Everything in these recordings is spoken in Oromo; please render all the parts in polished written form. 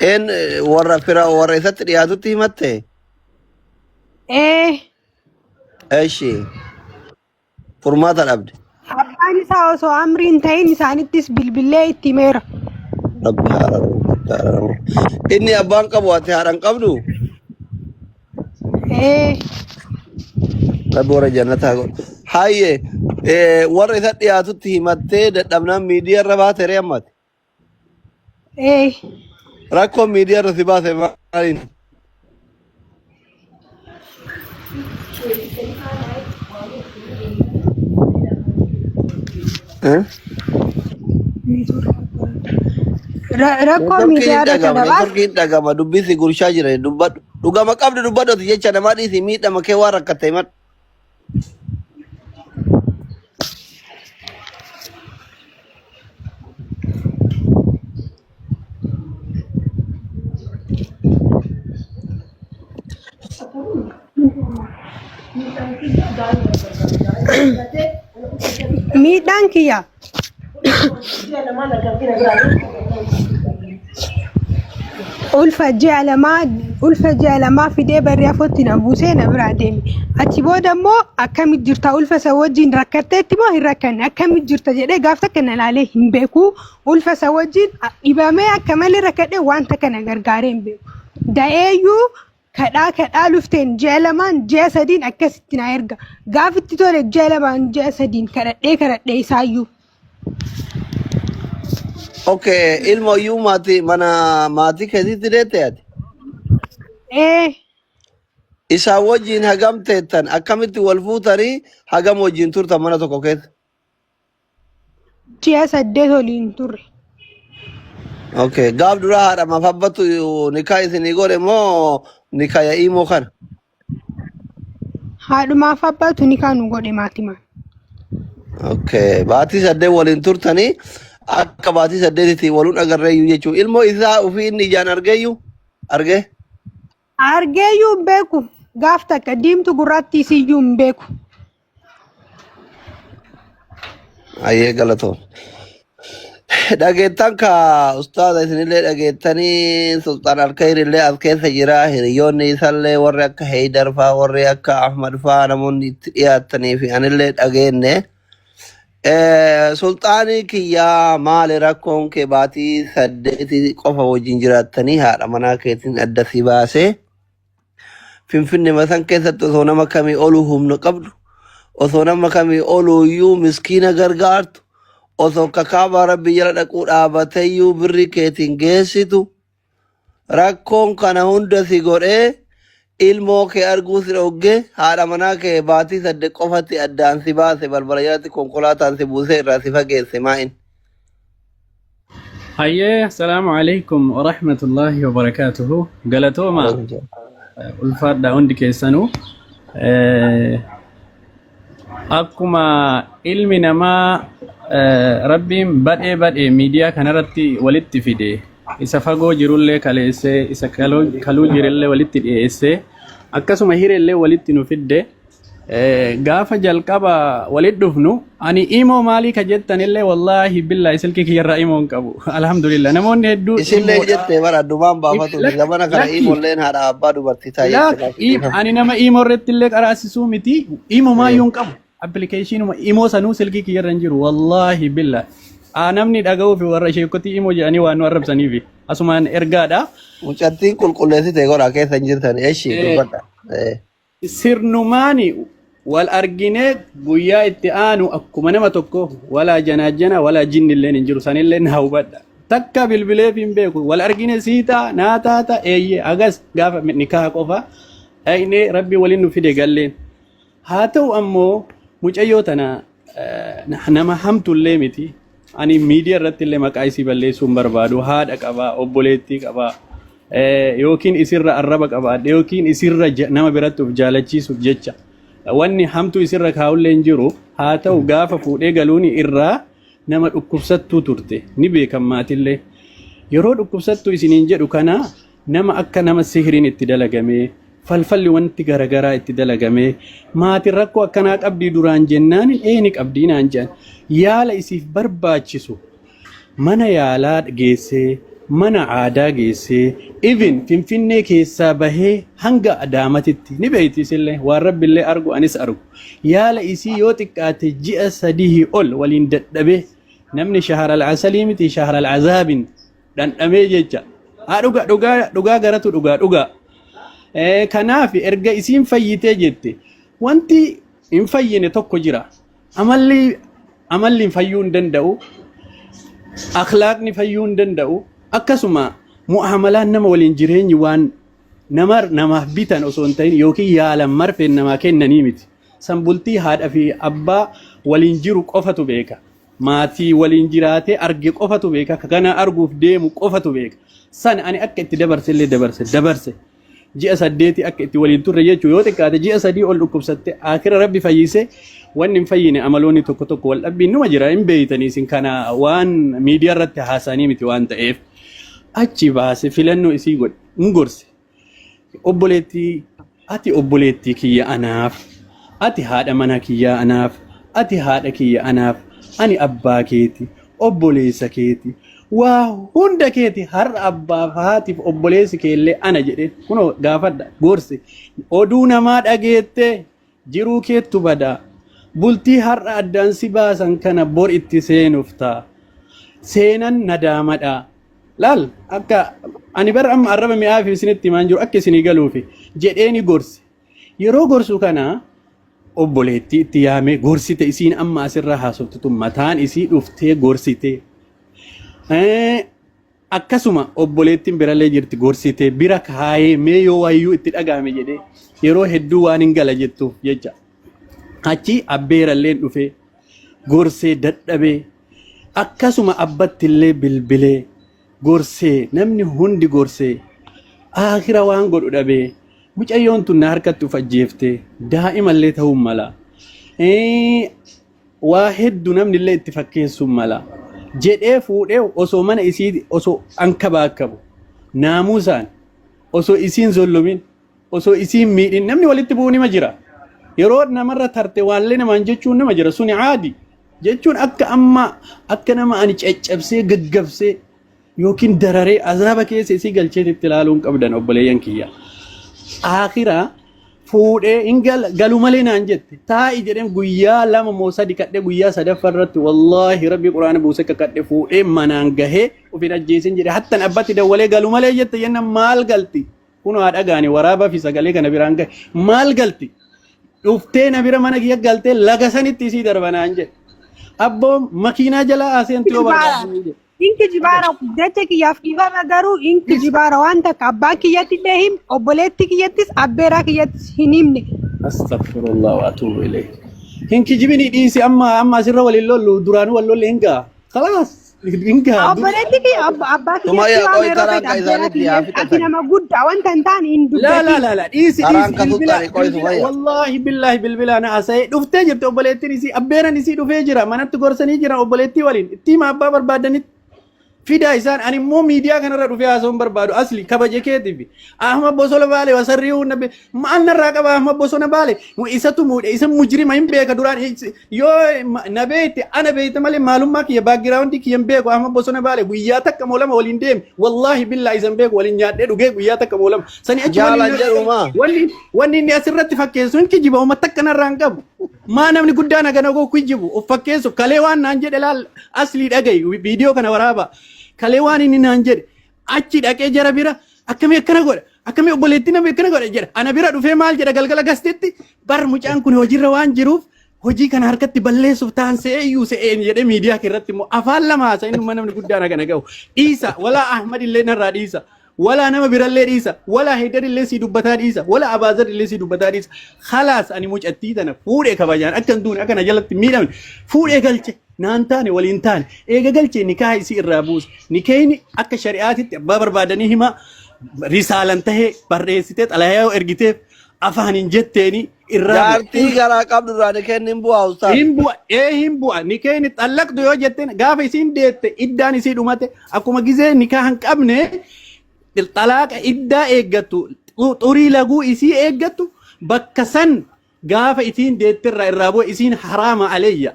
إن ورا فرا ورا ستر يا دوتي متى إيه إيشي فرمات الأبد أباني ساوسو أمري انتهي نسانيتس بالله التميرة ربي هارا إني أبان قبواتي هارا قبلو إيه ربي ورا جنة هاقول هاي ورا ستر يا دوتي متى دمنا ميديا ربات ريامات إيه راكو ميديا رثبات مالين ها rakkoo miidiyaadha kana baas networkiin dhagama dubbisi gurshaa jira dubbadhu dhugama qabdu dubbadhooti jecha namaa dhiisi miidhama kee waan rakkatte himadhu miidhaan kiyya ulfa jaalamaa fidee barri afootti na buusee na biraa deeme achi booda immoo akkamit jirta ulfa isa wajjin rakkatteetti moo hin rakkanne akkamit jirta jedhee gaaf takka na ilaalee hin beeku ulfa isa wajjin dhibamee akka malee rakkadhee wanta kana gargaaree hin beeku da'eeyyuu kadhaa lufteen ji'a lamaan ji'a sadiin akkasitti na erga gaafitti tole ji'a lamaan ji'a sadiin kadhadhee isaayyuu. okay ilmo iyyuu maatii mana maatii keetiitti deette ati isaa wajjin hagam teettan akkamitti wal fuutanii hagam wajjin turtan mana tokko keessa ji'a 8 waliin turre. okay gaaf dura haadha mafabbatu nikaa isinii godhe moo nikaa ya'iimoo kana haadhumaaf abbaatu nikaa nu godhe maatimaan. okay baatii 8 waliin turtanii akka baatii 8tti waluun agarreeyyuu jechuun ilmoo isaa ofii inni ijaan argeeyyuu argeeyyuu hin beeku gaaf takka diimtu gurraatti isiyyuu hin beeku. ayyee galatoon dhageettan ka ustaada isinillee dhageettanii sultaan alkayrillee as keessa jira hiriyoonni isallee warri akka heydar faa warri akka ahmad faa namoonni itti dhiyaattanii fi anillee dhageenne sultaanii kiyyaa maali rakkoon kee baatii 8 qofa wajjin jiraattanii haadha manaa keetiin adda si baasee finfinne masan keessatti osoo nama kamii oluu humna qabdu osoo nama kamii oluuyyuu miskiina gargaartu osoo kakaaba rabbi jala dhaquu dhaabateyyuu birri keetiin geessitu rakkoon kana hunda si godhee ilmoo kee arguu si dhogge haadha manaa kee baatii 8 qofatti addaan si baase balbala jalatti konkolaataan si buusee irraa si fageesse maa'in. Hayyee assalaamu alaikum wa rahmatullahi wa barakatuhu galatooma ulfaadha hundi keessanuu akkuma ilmi namaa rabbiin badhee miidiyaa kanarratti walitti fide isa fagoo jirullee kaleessee isa kaluu jirellee walitti dhiyeessee akkasuma hirellee walitti nu fidde gaafa jalqaba walit dhufnu ani imoo maalii ka jettanillee wallaahi billaahi silkii kiyyarraa imoon qabu alhamdulillah namoonni hedduu isillee jettee bara addumaan baafatu zamana kana imoolleen haadha abbaa dubartii taa'ee ani nama imoo irratti illee qaraasisuu miti imoo maayyuun qabu applicationuma imoo sanuu silkii kiyyarra hin jiru wallaahi billaahi namni dhaga'uu fi warra sheekotii imoo jedhanii waan nu arrabsaniifi asumaan ergaadha. Mucattiin qulqulleessitee godhaa keessa hin jirtan eeshi dubbadha. Sirnumaani wal arginee guyyaa itti aanu akkuma nama tokko walaa janaajana walaa jinnilleen hin jiru sanillee na hubadha. Takka bilbileef hin beeku wal argine siitaa naataata eeyyee agas gaafa nikaa qofa dhaqnee rabbi waliin nu fide galleen. Haa ta'u ammoo mucayyoo tana nama hamtullee miti. Ani miidiyaa irratti illee maqaa isii balleessuu hin barbaadu haadha qabaa obboleettii qabaa yookiin isirra arraba qabaadhe yookiin isirra nama biratti of jaalachiisuuf jecha wanni hamtuu isirra kaa'ullee hin jiru haa ta'u gaafa fuudhee galuun irraa nama dhukkubsattuu turte ni beekan maatillee yeroo dhukkubsattuu isiniin jedhu kana nama akka nama sihiriin itti dalagamee falfalli wanti garagaraa itti dalagamee maatiin rakkoo akkanaa qabdii duraan jennaan ni qabdii naan jedhan yaala isiif barbaachisu mana yaalaa geessee mana aadaa geessee even finfinnee keessaa bahee hanga adaamatitti ni beeytis illee waan rabbillee argu anis argu yaala isii yoo xiqqaate ji'a 3 ol waliin dadhabee namni shahara al-asalii miti shahara al-azaabin dhandhamee jecha dhugaa garatu dhugaa kanaaf erga isiin fayyitee jette wanti hin fayyine tokko jira amalli fayyuu hin danda'u akhlaaqni fayyuu hin danda'u akkasuma mu'amalaan nama waliin jireenyi waan namaaf bitan osoo hin ta'in yookiin yaalan marfeen namaa kennanii miti san bultii haadha fi abbaa waliin jiru qofatu beeka maatii waliin jiraatee arge qofatu beeka kana arguuf deemu qofatu beeka san ani akka itti dabarsellee dabarse ji'a 8 akka itti waliin turre jechuu yoo xiqqaate ji'a 3 ol dhukkubsatte akira rabbi fayyise wanni hin fayyine amaloonni tokko wal dhabbiin numa jira hin beeytanii isin kana waan miidiyaa irratti haasanii miti waan ta'eef achi baase filannoo isii godhe hin gorse obboleettii kiyya anaaf ati haadha mana kiyya anaaf ati haadha kiyya anaaf ani abbaa keeti obboleessa keeti waa hunda keeti har'a abbaaf haatiif obboleessi keellee ana jedhe kunoo gaafadha gorse oduu namaa dhageette jiruu keettu badaa bultii har'a addaan si baasan kana bor itti seenuuf ta'a seenan nadaamadha laal akka ani bar amma arraba mi'aaf isinitti himaan jiru akka isinii galuufi jedheeni gorse yeroo gorsu kana obboleettii itti yaame gorsite isiin amma asirra haasoftutu mataan isii dhuftee gorsite akkasuma obboleettiin birallee jirti gorsite bira kaayee mee yoo wayyuu itti dhagaame jedhee yeroo hedduu waan hin gala jettuuf jecha achi abbeeralleen dhufee gorsee dadhabee akkasuma abbattillee bilbilee gorsee namni hundi gorsee akhira waan godhu dhabee mucayyoon tun na harkatti uf ajjeeftee daa'imallee ta'uu mala waa hedduu namni illee itti fakkeessuu mala jedhee fuudhee osoo mana isii osoo ankabaa qabu naamusaan osoo isiin zollumin osoo isiin miidhin namni walitti bu'uu nima jira yeroo namarra tarte waanlee namaan jechuun nama jira suni caadi jechuun akka nama ani caccabsee gaggabsee yookiin dararee azaaba keessa isii galchee itti ilaaluun qabdan obboleeyyan kiyya akhira fuudhee galu malee naan jette taa'i jedheen guyyaa 2 moo 3 kadhe guyyaa 3 irratti wallahi rabbi quraana buuse kadhe fuudhee manaan gahee ofin ajjeesin jedhe hattan abbatti dawwalee galu malee jette yenna maal galti kuno haadha gaane waraaba fi sagalee kana biraan gahe maal galti dhuftee na bira mana kiyya galtee laga sanitti isii darbanaan jedhe abbo makiinaa jala aseentii yoo barbaadu inki jibara jecha kiyyaaf dhiifama garuu inki jibara waan takka abbaa kiyyatti illee him obboleetti kiyyattis abbeeraa kiyyattis hin himne astaghfirullah wa atubu ilayh hinki jibini dhiisi amma asirra waliin lollu duraanuu wal lolle hingaa khalaas hingaa obboleetti kiyya abbaa kiyyatti ati nama guddaa wanta hin taane hin dubbatu la dhiisi wallahi billahi bilbilana asay dhuftee jirte obboleettiin isii abbeeran isii dhufee jira manatti gorsanii jira obboleettii waliin ittima abbaa barbaadanitti fida isaan ani immoo miidiyaa kanarra dhufee haasawuun barbaadu asli kabaje keetiif Ahmad Bosona Baale wasarriu nabe maal narraa qaba Ahmad Bosona Baale isatu muude isa mujrima hin beeka duraan yoo nabeetti ana beeyta malee maalummaa kiyya background kiyya hin beeku Ahmad Bosona Baale guyyaa takka moolama waliin deem wallahi billahi isan beeku waliin nyaadhee dhugee guyyaa takka moolama sani achi wanni inni asirratti fakkeessu hin kijiba uma takka narraa hin qabu maa namni guddaan hagana goo kijibu of fakkeessu kalee waan naan jedhe laal asli dhagayi viidiyoo kana waraaba kalee waan inni naan jedhe achi dhaqee jara bira akkamii akkana godha akkamii obboleettii nama akkana godha jedha ana bira dhufee maal jedha galgala gasteetti bar mucaan kun hojiirra waan jiruuf hojii kana harkatti balleessuuf taan seeyyuu se'een jedhee miidiyaa irratti immoo afaan lama haasa inni namni guddaan hagana ga'u dhiisa walaa Ahmad illee narraa dhiisa ولا نما برالله ديسا ولا هيدر اللي سي دبتا ديسا ولا أبازر اللي سي دبتا ديسا خلاص أنا موج أتيتنا فوري كباجان أكن دون أكن جلت ميلان فوري قلتي نانتاني ولينتاني إيه قلتي نكاح يصير رابوس نكايني أك شريعات بابر بادنيهما رسالة انتهى بريستات على هيو إرجتيف أفهم جتني جارتي كرا قبل ذلك نبوا أوسط نبوا نكايني تطلق دو جتنا قاف يسين ديت إداني سي دومته أكو ما جزء نكاحن قبله الطلاق إدّا إيجاتو طوري لغو إسي إيجاتو بكسن غاف إسين ديتر الرابو إسين حرام عليا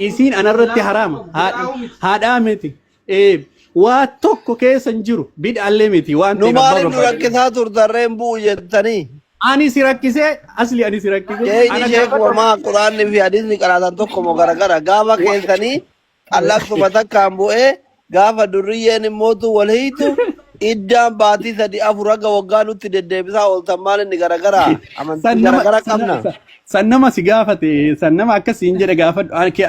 إسين أنا رتي حرام هذا متي واتوكو كيسن جرو بيد علمتي وانت نمالي نركزها تردرين بو جتني أنا سيركيسة أصلي أنا سيركيسة كيني شيخ وما قرآن في حديث قرآن توكو مغرغرة غابا كيساني الله سبحانه كامبو غافا درية نموتو والهيتو إدام باتي سدي أفرق وقانو تددبسا والتمال نغرغرة أمن نغرغرة كمنا سنما سيغافة سنما أكسي إنجر غافة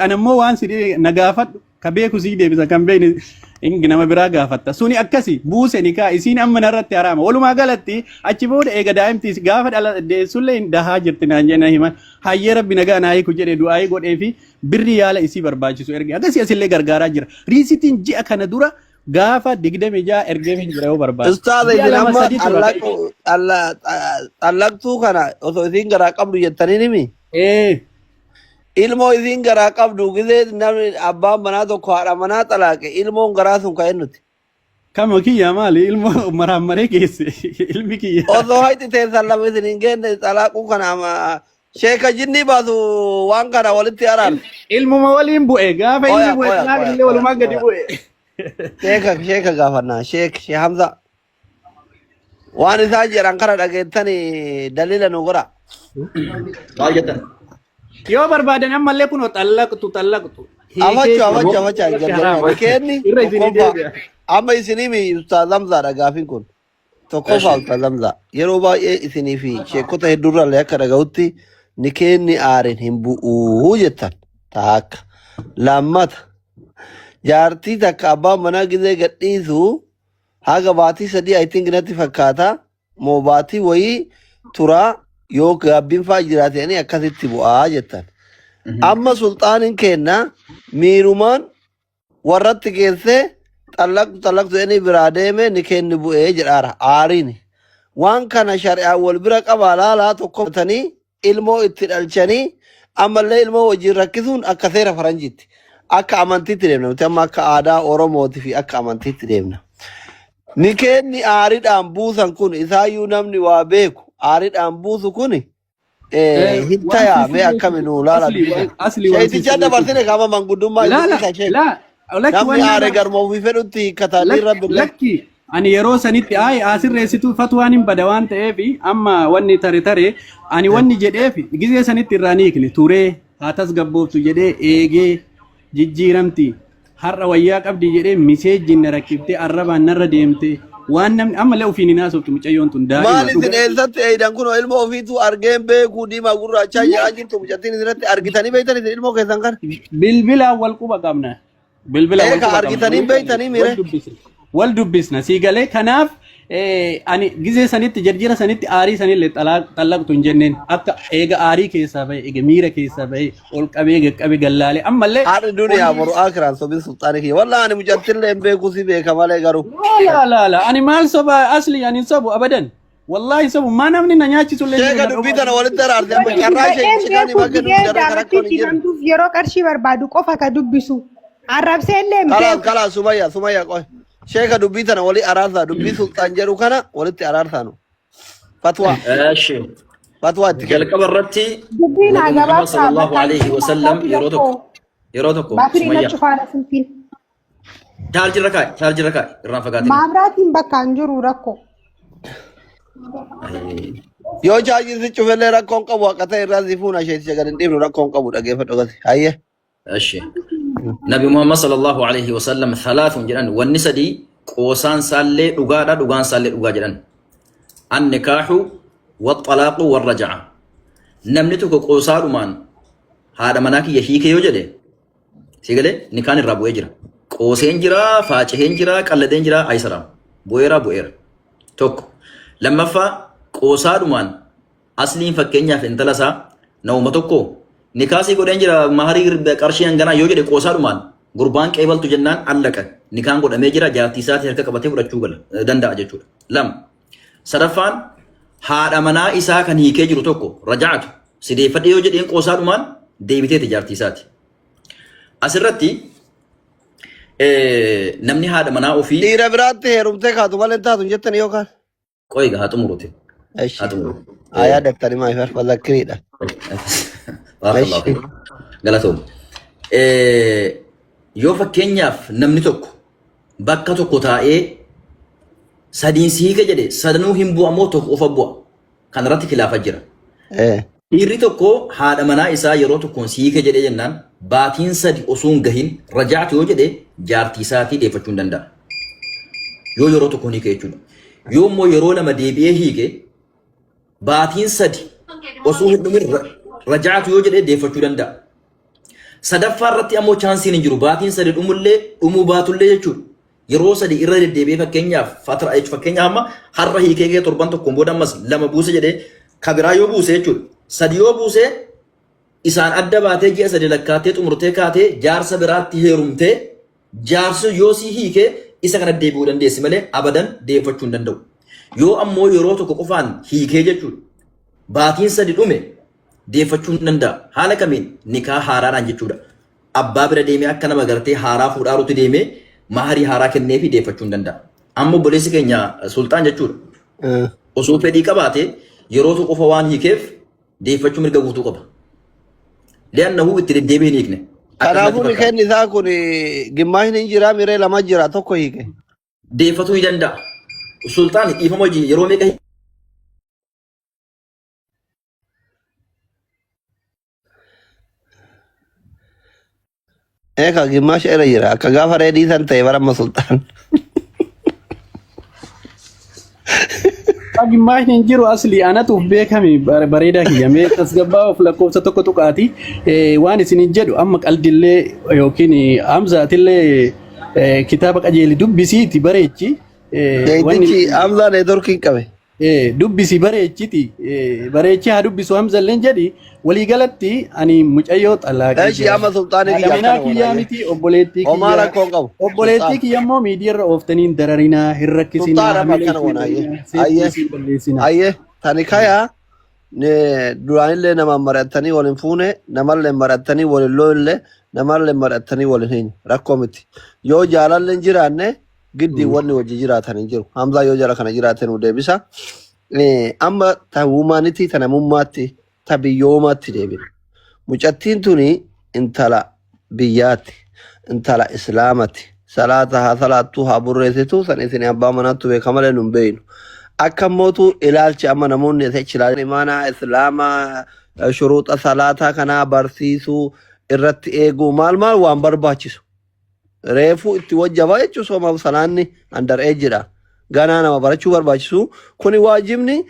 أنا مو وان سيدي نغافة كبيكو سيدي بسا كم بيني إنك نما برا غافة سوني أكسي بوسي نكا إسين أما نرات حرام ولو ما قالتي أجيبود إيغا دائم تيس غافة على دي سولين دها جرتنا جنا همان هاي ربي نغا ناي كجري دعاي قد إفي بري يالا إسي برباجي سو إرغي أكسي أسي اللي غرغارا جر ريسيتين جي أكنا دورا غافة دقدة مجا إرغي من جراو برباجي أستاذ إجنما الله تو كنا وثو إذين غرا قبل يتني نمي ilmo isin gara qabdu gide namni abba mana to khara mana talake ilmo gara sun ka ennuti kama kiya mali ilmo maramare kese ilmi kiya odo hayti te sallam isin ingene talaku kana ma sheikha jinni basu wangara walitti aran ilmo mawalin bu ega fa ilmo bu talak le wal magadi bu sheikha gafarna sheikh hamza wani sajiran kara dagetani dalila nugura Baay'atan. Yo barbaadan ammallee kun xallaqtu awacha kenni amma isinimi ustaz Lamza da gafin kun to ko fa ustaz Lamza yero ba isini fi shekota hedurra le akka daga utti ni kenni aren himbu hujetan tak lammat jaartii takka abbaa mana gizee gadhiisu haga baatii sadii I think natti fakkaata moo baatii wayii turaa yoo gaabbiin faa jiraatanii akkasitti bu'aa jettan. Amma sulxaanin kenna miirumaan warratti geessee xallaqtu inni biraa deeme ni kenni bu'ee jedhaara aariini. Waan kana shari'aa wal bira qabaa laalaa tokko tanii ilmoo itti dhalchanii ammallee ilmoo wajjin rakkisuun akka seera faranjiitti. Akka amantiitti deemna nuti amma akka aadaa Oromootii fi akka amantiitti deemna. Ni kenni aariidhaan buusan kun isaayyuu namni waa beeku aariidhaan buusu kun hittaya mee akkaminu laala sheeticha dabarsine kama manguddummaa namni aare garmoo fi fedhutti hikkataanii rabbi lakki ani yeroo sanitti asirreessitu fatwaan hin bada waan ta'eef amma wanni tare ani wanni jedheef gizee sanitti irraa ni hiikne turee haa tasgabbooftu jedhee eegee jijjiiramti har'a wayyaa qabdi jedhee miseejjiin na rakkiftee arrabaan narra deemte waan namni ammallee ofiin hin haasoftu mucayyoon tun daa'ima. Maal isin eessatti eeydan kun ilma ofiitu argeen beekuu diimaa gurraachaa jedhaa jirtu mucattiin isinirratti argitanii beeytan isin ilmoo keessan kana. Bilbilaan wal quba qabna. Bilbilaan wal quba qabna. Argitanii beeytanii mire. Wal dubbisna sii galee kanaaf ani gizee sanitti jarjira sanitti aarii sanillee xallaqtu hin jenneen akka eega aarii keessaa bahe eega miira keessaa bahe ol qabee gaqqabe gallaalee ammallee haadha duniyaa boru akiraan sobin sulxaanii kiyya wallaa ani mucattillee hin beekuu si beeka malee garuu la ani maal soba asli ani sobu abadan wallahi sobu maa namni na nyaachisullee sheeka dubbii tana walitti araarte amma carraa sheekani bakka nuti jara karakkoon hin jiru yeroo qarshii barbaadu qofa ka dubbisu arrabseellee kala sumayya qoy sheeka dubbii tana wali araarsaa dubbii sulxaan jedhu kana walitti araarsaanu fatwa fatwa itti jalqaba irratti dubbiin Muhammad sallallahu alaihi wasallam yeroo tokko sumayyaa Charge rakaa irraan fagaatee maabiraatiin bakka hin jiru rakkoo yoo chaarjiin si cufellee rakkoon qabu akka ta'e irraa si fuuna isheetti shagan hin dhiibnu rakkoon qabu dhageeffadhu gati hayyee Nabi Muhammad sallallahu alaihi wasallam thalathun jedhan wanni sadii qoosaan saallee dhugaadha dhugaan saallee dhugaa jedhan annikahu waxalaaqu warraja'a namni tokko qoosaadhumaan haadha manaa kiyya hiike yoo jedhe si galee nikaan irraa bu'ee jira qooseen jira faaceheen jira qalladeen jira aysalaam bu'eera tokko lammaffaa qoosaadhumaan asliin fakkeenyaaf intala isaa nauma tokko nikaasii godheen jira maharii qarshii hanganaa yoo jedhe qoosaadhumaan gurbaan qeebaltu jennaan allaqa nikaan godhamee jira jaartii isaati harka qabatee fudhachuu danda'a jechuudha. Lama sadaffaan haadha manaa isaa kan hiikee jiru tokko raja'atu sideeffadhe yoo jedheen qoosaadhumaan deebiteeti jaartii isaati. Asirratti namni haadha manaa ofii dhiira biraatti heerumtee kaatu malee taatu jettani yookaan qoyga haa xumuruti. Ayaa daftari maa ifar fadhakkiriidha. Galatoom. Yoo fakkeenyaaf namni tokko bakka tokko taa'ee sadiin siika jedhe sadanuu hin bu'amoo tokko of bu'a. Kan irratti khilaafa jira. Dhiirri tokko haadha manaa isaa yeroo tokkoon siika jedhe jennaan baatiin sadi osoo hin gahin rajaatu yoo jedhe jaartii isaatii deeffachuu hin danda'a. Yoo yeroo tokkoon hiike jechuudha. Yoo immoo yeroo lama deebi'ee hiike baatiin sadi osoo hin dhumin rajaatu yoo jedhe deeffachuu danda'a. Sadaffaa irratti ammoo chaansiin hin jiru baatiin sadi dhumullee dhumuu baatullee jechuudha. Yeroo sadi irra deddeebi'ee fakkeenyaaf amma har'a hiikee torban tokkoon booda ammas lama buuse jedhee kabiraa yoo buuse jechuudha. Sadi yoo buuse isaan adda baatee ji'a sadi lakkaatee xumurtee kaatee jaarsa biraatti heerumtee jaarsi yoo si hiikee isa kana deebi'uu dandeessi malee abadan deeffachuu hin danda'u. Yoo ammoo yeroo tokko qofaan hiikee jechuudha. Baatiin sadi dhume deeffachuu hin danda'a. Haala kamiin nikaa haaraadhaan jechuudha. Abbaa bira deemee akka nama gartee haaraa fuudhaaruutti deemee maharii haaraa kennee fi deeffachuu hin danda'a. Amma obboleessi keenya sultaan jechuudha. Osoo fedhii qabaate yeroo tokko qofa waan hiikeef deeffachuu mirga guutuu qaba. Li'aannahu itti deddeebiin hiikne. Kanaafuu hiikeen isaa kun gimmaashni hin jiraa miree lama jira tokko hiike. Deeffatuu ni danda'a. Sultaan dhiifama hojii yeroo meeqa Eka gimaash irra jira akka gaafa reedii san ta'e baramma sultaan. Gimmaashni hin jiru asli anatuuf beekame bareedaa kiyyamee tasgabbaa of lakkoofsa tokko tuqaati waan isin jedhu amma qaldillee yookiin amzaatillee kitaaba qajeeli dubbisiiti bareechi. Deetichi amzaan neetworkii qabe. Dubbisi bareechiti bareechi haa dubbisu hamzalleen jedhi walii galatti ani mucayyoo xalaaqee. Eeshi amma sultaanii kiyyaa miti obboleettii kiyyaa. Homaa rakkoo qabu. Obboleettii kiyya immoo miidiyaarra ooftaniin dararinaa hin rakkisinaa. Sultaan akkana wona ayyee tani kaya duraanillee namaan mari'attanii waliin fuune namallee mari'attanii waliin looillee namallee mari'attanii waliin hin rakkoo miti. Yoo jaalallee hin jiraanne giddi wanni wajji jiraatan hin jiru. Hamzaa yoo jala kana jiraate nu deebisa. Amma ta humanity ta namummaatti ta biyyoomaatti deebina. Mucattiin tuni intala biyyaatti intala islaamatti salaata haa salaattuu haa burreessitu san isin abbaa manaattu beekamalee nun beeynu. Akka mootu ilaalchi amma namoonni ilaalchi imaanaa islaamaa shuruuxa salaataa kanaa barsiisuu irratti eeguu maal waan barbaachisu. Reefu itti wajjabaa jechuun sooma salaanni andar eejjidha. Ganaa nama barachuu barbaachisu. Kuni waajibni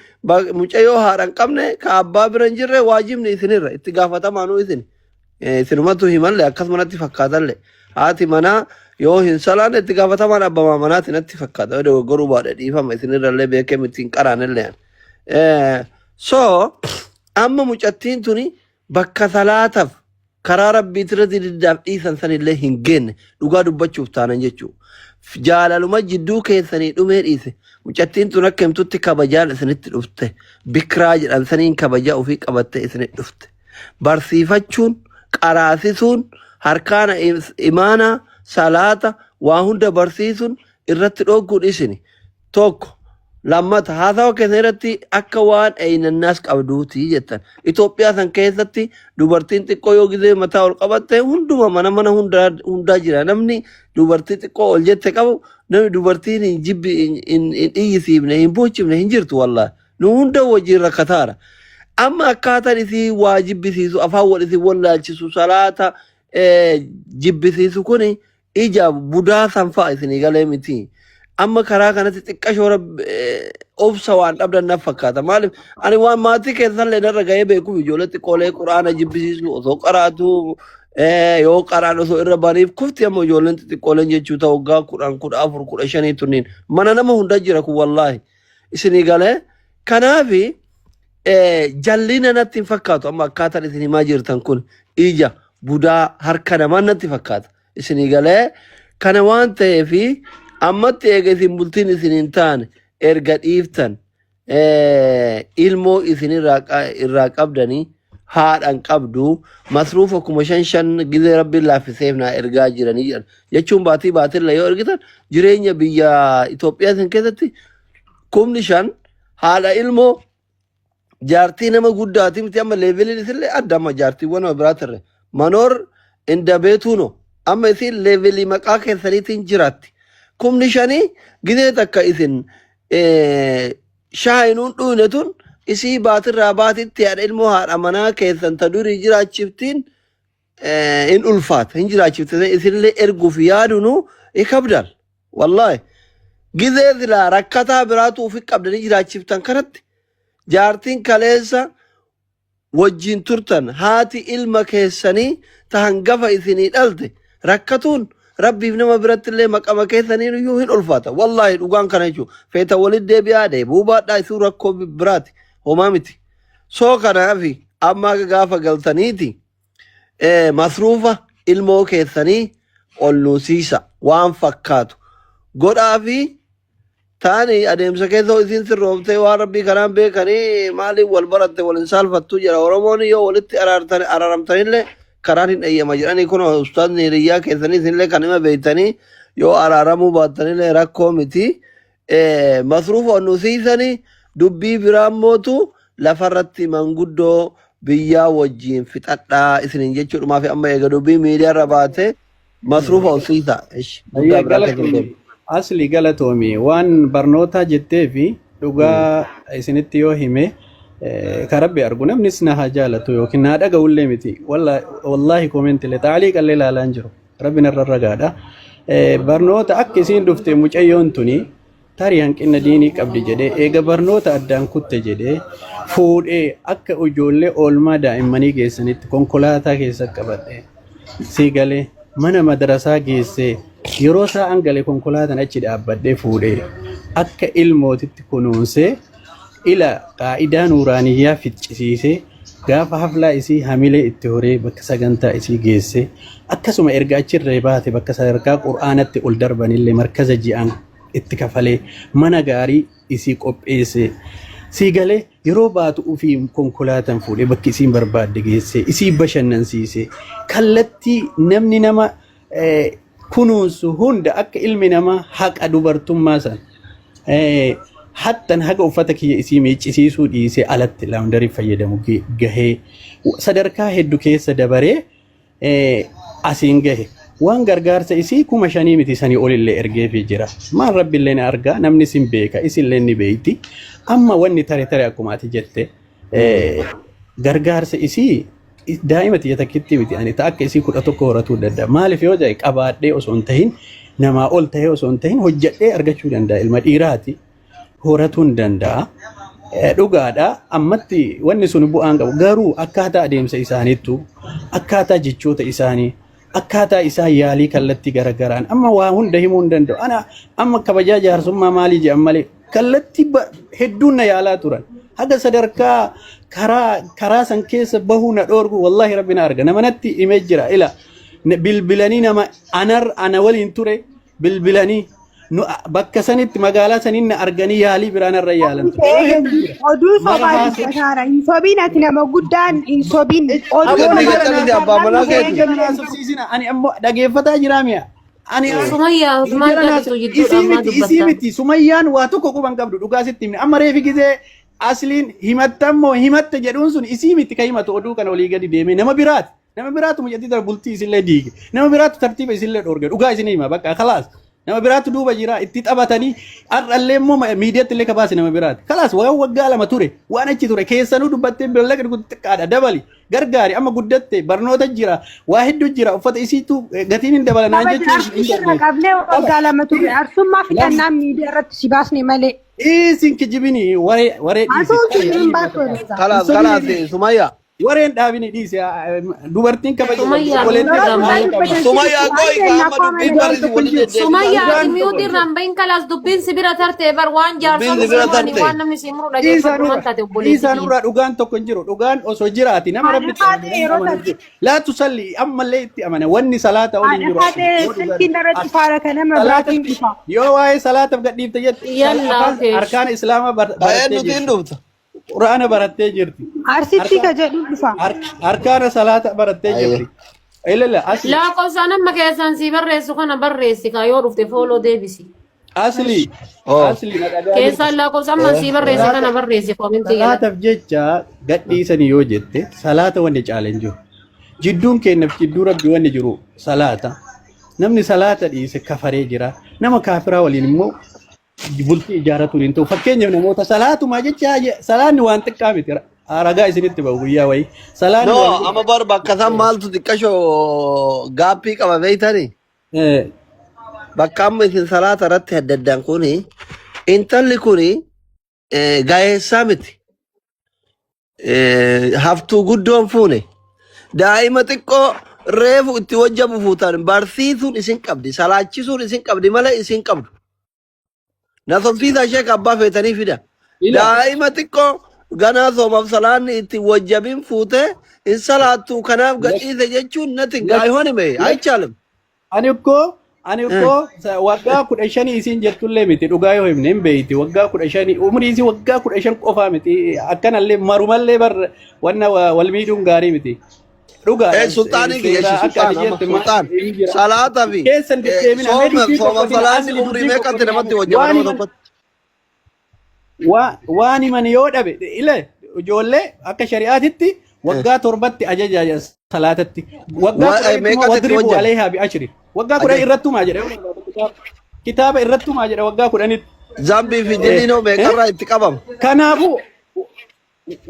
mucayyoo haadha hin qabne ka abbaa bira hin jirre waajibni isinirra itti gaafatamanuu isin. Isinumatu himallee akkasumanatti fakkaatallee. Haati manaa yoo hin salaanne itti gaafatamaan abbaa manaatti natti fakkaata. Yoo dogoggoruu baadhe dhiifama isinirrallee beekee ittiin qaraanillee. So amma mucattiin tuni bakka salaataaf karaa rabbiitirra diddaaf dhiisan sanillee hin geenne dhugaa dubbachuuf taanan jechuudha. Jaalaluma jidduu keessanii dhumee dhiise mucattiin tun akka himtutti kabajaan isinitti dhufte bikiraa jedhan saniin kabajaa ofii qabattee isinitti dhufte. Barsiifachuun qaraasisuun harkaana imaanaa salaata waa hunda barsiisuun irratti dhooguun isini tokko. Lammata haasawa keessa irratti akka waan eeynannaas qabduuti jettan. Itoophiyaa san keessatti dubartiin xiqqoo yoo gizee mataa ol qabatte hunduma mana hundaa jira. Namni dubartii xiqqoo ol jette qabu namni dubartiin hin jibbi hin iyyisiifne hin bochifne hin jirtu wallaahi. Nu hunda wajjin rakkataara. Amma akkaataan isii waa jibbisiisu afaan wal isii wallaalchisu salaata jibbisiisu kuni ija budaa san fa'a isinii galee miti. Amma karaa kanatti xiqqa shoora obsa waan dhabdan na fakkaata. Maaliif ani waan maatii keessallee narra gahee beekuuf ijoollee xiqqoolee quraana jibbisiisu osoo qaraatu yoo qaraan osoo irra baniif kufti amma ijoolleen xiqqooleen jechuu ta'u waggaa 10, 14, 15 tunniin mana nama hunda jira kun wallaahi isinii galee. Kanaafi jallina natti hin fakkaatu amma akkaataan isin himaa jirtan kun ija budaa harka namaa natti fakkaata isinii galee. Kana waan ta'eefi ammatti eega isin bultiin isin hin taane erga dhiiftan ilmoo isin irraa qabdanii haadhan qabdu masruufa 5,000 gizee rabbiin laaffiseef naa ergaa jiranii jedhan jechuun baatirra yoo ergitan jireenya biyya Itoophiyaa isin keessatti 5,000 haadha ilmoo jaartii nama guddaati miti amma leeveliin isinillee adda amma jaartiiwwan biraatirre manoor inda beetuuno amma isin leevelii maqaa keessaniitiin jiraatti. kumni shanii gidee takka isin shaayinuun dhuunetun isii baatirraa baatitti haadha ilmoo haadha manaa keessan ta durii jiraachiftiin in ulfaata hin jiraachifte isinillee erguuf yaadunu ikabdal wallahi gidee silaa rakkataa biraatu ufi qabdanii jiraachiftan kanatti jaartiin kaleessa wajjin turtan haati ilma keessanii ta hangafa isinii dhalte rakkatuun rabbiif nama birattillee maqama keessaniin iyyuu hin ulfaata wallahi dhugaan kana jechuudha feeta walit deebi'aa deebuu baadhaa isuu rakkoo biraati homaa miti soo kanaafi amma gaafa galtaniiti masruufa ilmoo keessanii ol nuusiisa waan fakkaatu godhaa fi taani adeemsa keessa isin sirroomtee waan rabbii kanaan beekanii maaliif wal baratte wal hin saalfattu jira oromoon yoo walitti araaramtanillee karaan hin eeyyama jedhanii kun ustaadni hiriyyaa keessanii isinillee kan hima beektanii yoo araaramuu baattanillee rakkoo miti masruufa ol nuusiisanii dubbii biraan mootu lafarratti manguddoo biyyaa wajjiin fixadhaa isiniin jechuudhumaa fi amma eega dubbii miidiyaarra baate masruufa ol siisa guddaa biraatti hin asli galatoomi waan barnootaa jettee fi dhugaa isinitti yoo hime ka rabbi argu namnis na haa jaalatu yookiin naa dhaga'ullee miti wallaahi koomentilee taaliiqallee ilaalaa hin jiru rabbi narra ragaadha barnoota akka isiin dhufte mucayyoon tuni tarii hanqina diinii qabdi jedhee eega barnoota addaan kutte jedhee fuudhee akka ijoollee oolmaa daa'immanii geessanitti konkolaataa keessa qabadhe sii galee mana madarasaa geessee yeroo sa'aan galee konkolaataan achi dhaabbadhee fuudhee akka ilmootitti kunuunsee ila qaa'idaa nuuraaniyyaa ficcisiisee gaafa haflaa isii hamilee itti horee bakka sagantaa isii geessee akkasuma erga achirree baate bakka sadarkaa qur'aanatti ol darbanillee markaza ji'aan itti kafalee mana gaarii isii qopheessee sii galee yeroo baatu ofii konkolaataan fuudhee bakki isiin barbaadde geessee isii bashannansiisee kallattii namni nama kunuunsu hunda akka ilmi namaa haqa dubartummaa san hattan haga uffata kiyya isii miiccisiisuu dhiisee alatti laawundarii fayyadamu gahee sadarkaa hedduu keessa dabaree asiin gahe waan gargaarsa isii 5,000 miti sanii olillee ergeefii jira maan rabbiillee ni argaa namni sin beeka isillee ni beeyti amma wanni tare akkuma ati jette gargaarsa isii daa'ima tiyya takkitti miti ani ta akka isii 11 horatuu danda'a maaliif yoo ta'e qabaadhee osoo hin tahin namaa ol tahee osoo hin tahin hojjadhee argachuu danda'a ilma dhiiraati horatuu hin danda'a dhugaadha ammatti wanni sun bu'aan qabu garuu akkaataa adeemsa isaaniittu akkaataa jechoota isaanii akkaataa isaa yaalii kallattii garagaraan amma waa hunda himuu hin danda'u ana amma kabajaa jaarsummaa maalii jedhan malee kallattii hedduun na yaalaa turan haga sadarkaa karaa san keessa bahuu na dhoorgu wallahi rabbina arga nama natti himee jira ila bilbilanii nama ana waliin ture bilbilanii bakka sanitti magaalaa saniin na arganii yaalii biraan irra yaalan oduu sobaa dubbataa hin sobiin ati nama guddaan hin sobiin ani ammoo dhageeffataa jiraa mi'a ani Sumayyaa maal dhaggeeffattu jechuudha amma isii dubbataa. miti Sumayyaan waa tokko quban qabdu dhugaa sitti himne amma reefi gisee asliin himattammoo himatte jedhuun sun isii miti ka himatu oduu kana olii gadi deemee nama biraatu mucatti dara bultii isillee diige nama biraatu tartiiba isillee dhoorge dhugaa isin hima bakka khalaas nama biraatu duuba jira itti taphatanii har'allee immoo miidiyaatti illee kabaase nama biraati khalaas waan waggaa lama ture waan achi ture keessanuu dubbattee beellaqa xiqqaadha dabali gargaari amma guddatte barnoota jira waa hedduu jira uffata isiitu gatiin hin dabalanaan jechuun qablee waggaa lama ture arsummaa fidannaan miidiyaa irratti si baasne malee. isin kijibini waree dhiise Kalaas Sumayyaa. wareen dhaabini dhiise dubartiin Sumayyaa Sumayyaa qoy qaama dubbiin barreessu waliin deddeebisaa. Sumayyaa imiyuuti rambayin kalaas dubbiin sibira tartee bar waan jaarsa musulmaanii waan namni simuru dhageeffatu waan taate obboleessi. Isaanurraa dhugaan tokko hin jiru dhugaan osoo jiraati nama rabbitti laa tusalli ammallee itti amana wanni salaata oliin jiru. Silkiin irratti faara kan nama biraatiin dhufa. yoo waa'ee salaataaf gadhiifte jette arkaan islaamaa Baay'ee nuti hin dhufta. quraana barattee jirti. Arsitti ka jedhu dhufa. Arkaana salaata barattee jirti. Ilalla asli Laaqobsaan amma keessaan si barreessu kana barreessi kaa yoo dhufte fooloo deebisi. asli Keessaan laaqobsaan amma si barreesse kana barreessi koomintii gala. salaataaf jecha gadhiisanii yoo jette salaata wanni caaleen jiru. Jidduun kennaaf jidduu rabbi wanni jiru salaata. namni salaata dhiise kafaree jira nama kaafiraa waliin immoo bultii ijaaratu hin ta'u fakkeenyaaf namoota salaatumaa jecha salaanni waan xiqqaa miti ragaa isinitti ba'u guyyaa wayii salaanni No, amma bar bakka san maaltu xiqqashoo gaappii qaba beeytani. Bakka amma isin salaata irratti adda addaan kuni intalli kuni gaa'eessaa miti. Haftuu guddoon fuune. Daa'ima xiqqoo reefu itti wajjabu fuutan barsiisuun isin qabdi salaachisuun isin qabdi malee isin qabdu. Na sobsiisaa ishee abbaa feetanii fida. Daa'ima xiqqoo ganaa soomaaf salaanni itti wajjabin fuute in salaattu kanaaf gadhiise jechuun nati gaayhoon hime aychaalam. Ani ukkoo waggaa 15 isin jettullee miti dhugaa yoo himne hin beeyti waggaa 15 umrii isii waggaa 15 qofaa miti akkanallee marumallee bar wanna wal miidhuun gaarii miti. Dhugaa Sultaanii kiyya sultaan salaata fi sooma salaanni umrii meeqatti namatti wajjaba nama tokkotti. waan himan yoo dhabe ile ijoollee akka shari'aatitti waggaa 7tti ajaja salaatatti waggaa 10 wadribu alayha bi ashri waggaa 10 irrattumaa jedhe kitaaba irrattumaa jedhe waggaa 10tti zambii fi diliinoo meeqarraa itti qabamu. Kanaafuu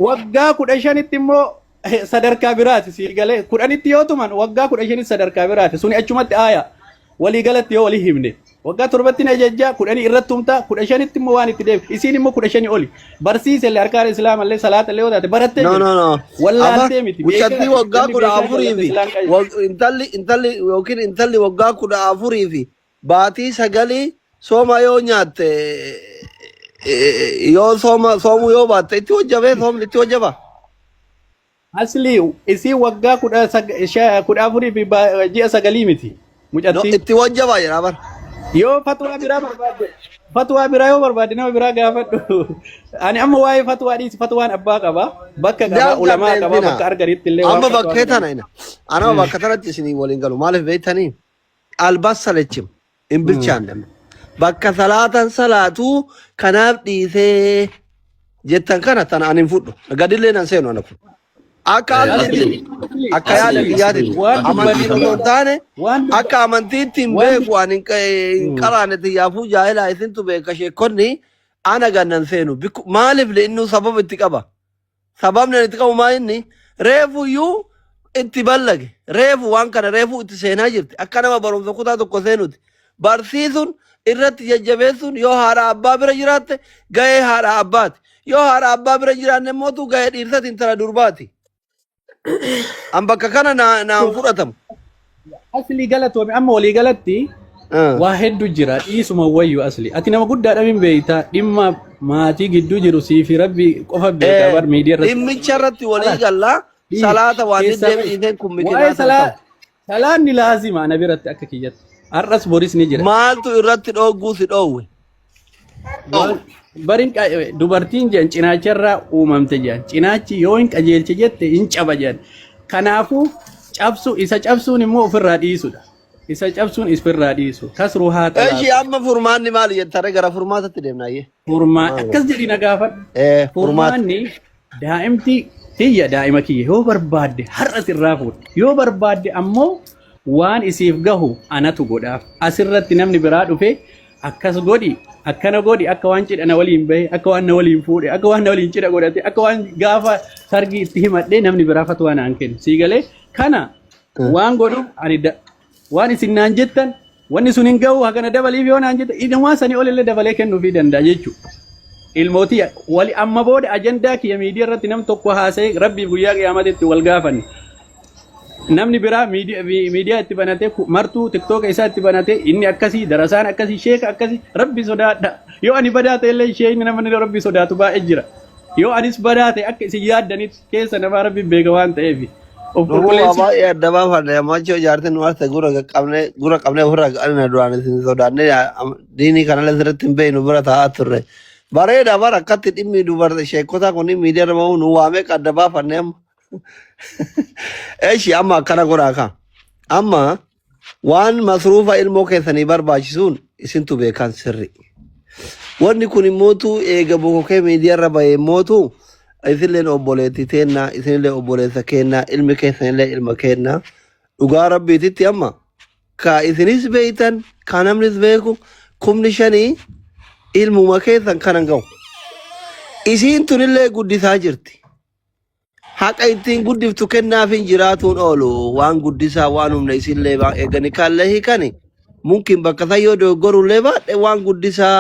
waggaa 15tti immoo sadarkaa biraati si galee 10tti yoo tuman waggaa 15 sadarkaa biraati suni achumatti aaya walii galatti yoo walii himne waggaa 7tti na jajja 10 irratti tumta 15tti immoo waan itti deebi isiin immoo 15 oli barsiise le arkaan islaam alle salaata le wadaate baratte no wallaaltee miti guchatti waggaa 14 fi intalli yookiin intalli waggaa 14 fi baatii sagalii sooma yoo nyaatte yoo soomu yoo baatte itti wajjabee soomni itti wajjaba. Asli isi waggaa 14 fi ji'a sagalii miti mucatti itti wajjaba jedha bar. Yoo fatwaa biraa yoo barbaadde nama biraa gaafadhu ani amma waa'ee fatwaa dhiisi fatwaan abbaa qaba bakka qaba ulamaa qaba bakka argaritti illee amma bakkee tana ina ana bakka tanatti isinii waliin galu maaliif beektanii albas salechim hin bilchaanne bakka salaatan salaatu kanaaf dhiisee jettan kana tana ani hin fudhu gadillee nan seenu ana kun akka akka yaada biyyaati amantiin osoo hin taane akka amantiitti hin beeku ani hin qaraane xiyyaafuu jaahilaa isintu beeka sheekonni ana gannan seenu maaliif inni sababa itti qaba sababni itti qabu maa inni reefuyyuu itti ballage reefu waan kana reefu itti seenaa jirti akka nama barumsa kutaa tokko seenuti barsiisuun irratti jajjabeessuun yoo haadha abbaa bira jiraatte gahee haadha abbaati yoo haadha abbaa bira jiraanne mootu gahee dhiirsati intala durbaati. An bakka kana naan fudhatamu. Asli galatoome amma walii galatti waa hedduu jira dhiisuma wayyu asli ati nama guddaadha min beeyta dhimma maatii gidduu jiru sii fi rabbi qofa beeka bar miidiyaa irratti. Dhimmicha irratti walii gallaa salaata waan deebi'iseen kun miti salaanni laazima ana biratti akka kiyyatti har'as boris ni jira. Maaltu irratti dhogguu si dhoowwe? Barin dubartiin jedhan cinaacharraa uumamte jedhan cinaachi yoo hin qajeelche jette hin caba jedhan kanaafuu isa cabsuun immoo ofirraa dhiisudha isa cabsuun ofirraa dhiisu kasruu haa ta'u. Eeshi amma furmaanni maali jettare gara furmaatatti deemnaayyee. Furmaan akkas jedhi na gaafadhu. Furmaanni daa'imti tiyya daa'ima kiyya yoo barbaadde har'as irraa fuudhe yoo barbaadde ammoo waan isiif gahu anatu godhaaf asirratti namni biraa dhufe akkas godhi akkana godhi akka waan cidhana waliin bahe akka waan na waliin fuudhe akka waan na waliin cidha godhate akka waan gaafa sargi itti himadhe namni biraa fatwaa naan kennu sii galee kana waan godhu ani waan isin naan jettan wanni sun hin gahu hagana dabaliif yoo naan jettan idhumaa sanii olillee dabalee kennuufii danda'a jechuudha. Ilmootii wali amma booda ajandaa kiyya miidiyaa irratti nam tokko haasa'e rabbiif guyyaa qiyaamatitti wal gaafanne. Namni biraa miidiyaa itti banate martuu tiktoka isaa itti banate inni akkasii darasaan akkasii sheeka akkasii rabbi sodaadha yoo ani badaate illee sheekni namni rabbi sodaatu baay'ee jira yoo anis badaate akka isin yaaddanitti keessa nama rabbi beeka waan ta'eef of qulqulleessu baay'ee adda baafadha yammaachoo jaartin warte gura qabnee ofirraa qalina duraan isin sodaanne diinii kanallee sirriitti hin beeknu bira taa'aa turre bareeda bara akkatti dhimmi dubartii sheekotaa kun miidiyaa irra bahu nu waamee adda baafanne amma. Eeshi amma akkana godhaa kan amma waan masruufa ilmoo keessanii barbaachisuun isintu beekan sirri wanni kun immootu eega bokokee miidiyaa irra bahee immootu isinleen obboleetti teennaa isinillee obboleessa keennaa ilmi keessanillee ilma keennaa dhugaa rabbiititti amma ka isinis beeytan ka namnis beeku kumni shanii ilmuma keessan kanan ga'u. Isiin tunillee guddisaa jirti. Haqa ittiin guddiftu kennaafin jiraatuun oolu waan guddisaa waan humna isinlee eegani kaallee hiikani mumkin bakka sayyoo dogoggorullee baadhe waan guddisaa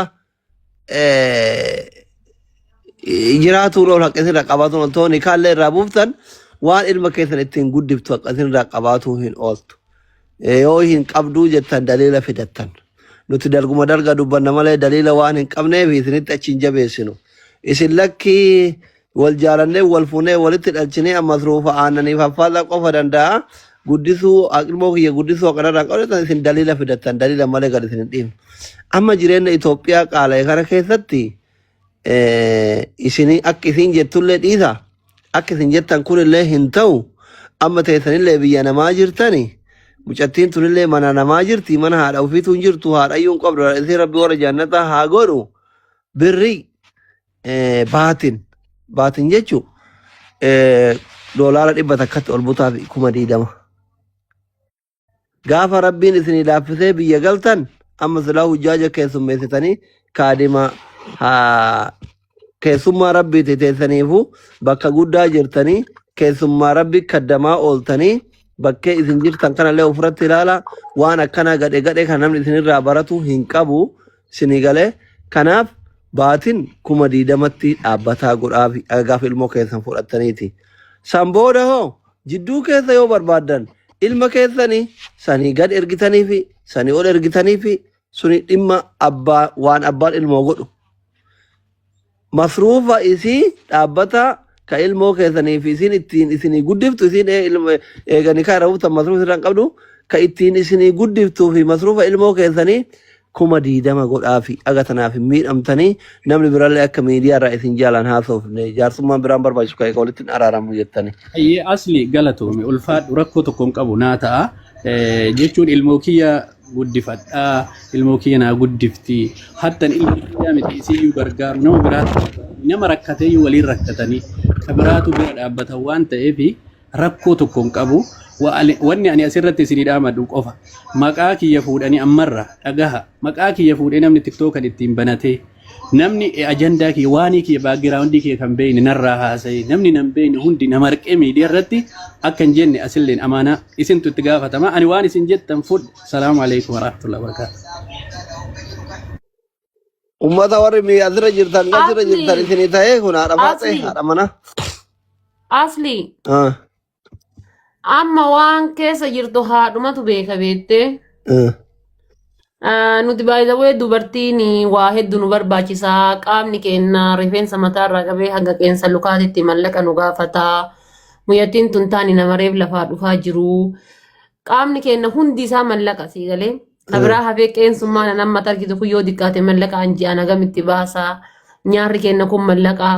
jiraatuun oolu haqa isinirraa qabaatuun oltooni kaallee irraa buuftan waan ilma keessan ittiin guddiftu haqa isinirraa qabaatuu hin ooltu. Yoo hin qabduu jettan daliila fidattan. Nuti dalguma dalga dubbanna malee daliila waan hin qabneef isinitti achi hin jabeessinu. Isin lakkii wal jaalannee wal fuunee walitti dhalchinee ammas ruufa aananii faffaasaa qofa danda'a. Guddisuu ilmoo kiyya guddisuu akkanarraa qabatan isin daliila fidattan daliila malee gad isin hin dhiifnu. Amma jireenya Itoophiyaa qaala'e kana keessatti isinii akka isin jettullee dhiisa. Akka isin jettan kunillee hin ta'u. Amma teessanillee biyya namaa jirtani. Mucattiin tunillee mana namaa jirti. Mana haadha ofiitu hin jirtu. Haadhayyuu hin qabdu. Isin rabbi warra jannataa haa godhu. Birrii baatin jechuun doolaara 100 takkatti ol butaa fi 20,000. Gaafa rabbiin isinii laaffisee biyya galtan amma silaa hujjaaja keessummeessitanii kaadima keessummaa rabbiiti teessaniifu bakka guddaa jirtanii keessummaa rabbi kaddamaa ooltanii bakkee isin jirtan kanallee ofirratti ilaala waan akkana gadhe kan namni isinirraa baratu hin qabu isinii galee kanaaf baatin 20,000tti dhaabbataa godhaafi gaaf ilmoo keessan fudhattaniiti. San booda hoo jidduu keessa yoo barbaaddan ilma keessanii sanii gad ergitanii fi sanii ol ergitanii fi suni dhimma abbaa waan abbaan ilmoo godhu. Masruufa isii dhaabbata ka ilmoo keessanii fi isin ittiin isinii guddiftu isin eeganii kaa rabuutan masruufa irraan qabdu ka ittiin isinii guddiftuu fi masruufa ilmoo keessanii 20,000 godhaafi agatanaaf miidhamtanii namni birallee akka miidiyaa irraa isin jaalan haasofne jaarsummaan biraan barbaachisu ka'e walitti araaramu jettanii. Ayyee asli galatoome ulfaadhu rakkoo tokko hin qabu naa ta'a jechuun ilmoo kiyya guddifadhaa ilmoo kiyya naa guddifti hattan ilmoo kiyyaa miti isiyyuu gargaaru nama biraatu nama rakkateeyyuu waliin rakkatanii ka biraatu bira dhaabbatan waan ta'eef rakkoo tokko hin qabu. Wanni ani asirratti isinii dhaamadhu qofa maqaa kiyya fuudhanii ammarra dhagaha maqaa kiyya fuudhee namni tiktookan ittiin banatee namni ajandaa kiyya waanii kiyya baagiraawundii kiyya kan beeyne narraa haasa'e namni nan beeyne hundi nama arqee miidiyaa irratti akka hin jenne asilleen amaanaa isintu itti gaafatama ani waan isin jettan fudhe. Salaamu alaikum warahmatullahi wabarakatuh. Ummata warri asirra jirtan gasirra jirtan isinii ta'ee kun haadha baatee haadha mana. Asli. Amma waan keessa jirtu haadhumatu beeka beettee. Nuti baay'ee dubartiin waa hedduu nu barbaachisaa qaamni keenya rifeensa mataarraa qabee haga qeensa lukaatitti mallaqa nu gaafataa muyyattiin tun taani nama reef lafaa dhufaa jiru qaamni keenya hundi isaa mallaqa sii galee kabiraa hafee qeensummaan namma tarkitu kun yoo diqqaate mallaqa anji'an hagamitti baasaa nyaarri keenya kun mallaqa